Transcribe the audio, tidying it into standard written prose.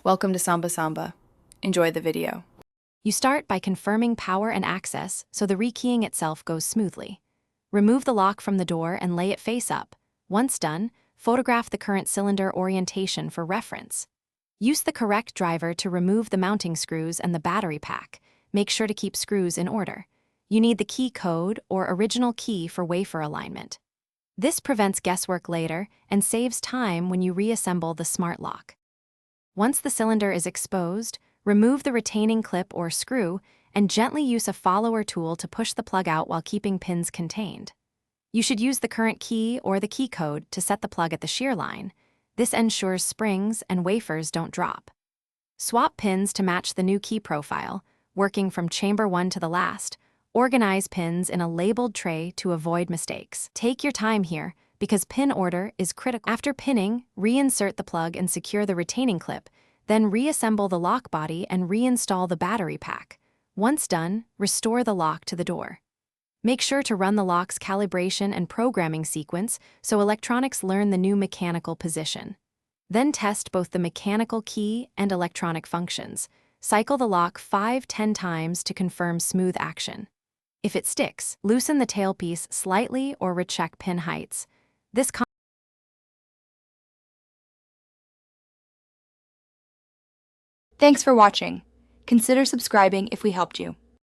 Welcome to Samba Samba. Enjoy the video. You start by confirming power and access so the rekeying itself goes smoothly. Remove the lock from the door and lay it face up. Once done, photograph the current cylinder orientation for reference. Use the correct driver to remove the mounting screws and the battery pack. Make sure to keep screws in order. You need the key code or original key for wafer alignment. This prevents guesswork later and saves time when you reassemble the smart lock. Once the cylinder is exposed, remove the retaining clip or screw and gently use a follower tool to push the plug out while keeping pins contained. You should use the current key or the key code to set the plug at the shear line. This ensures springs and wafers don't drop. Swap pins to match the new key profile, working from chamber 1 to the last. Organize pins in a labeled tray to avoid mistakes. Take your time here, because pin order is critical. After pinning, reinsert the plug and secure the retaining clip, then reassemble the lock body and reinstall the battery pack. Once done, restore the lock to the door. Make sure to run the lock's calibration and programming sequence so electronics learn the new mechanical position. Then test both the mechanical key and electronic functions. Cycle the lock 5-10 times to confirm smooth action. If it sticks, loosen the tailpiece slightly or recheck pin heights. Thanks for watching. Consider subscribing if we helped you.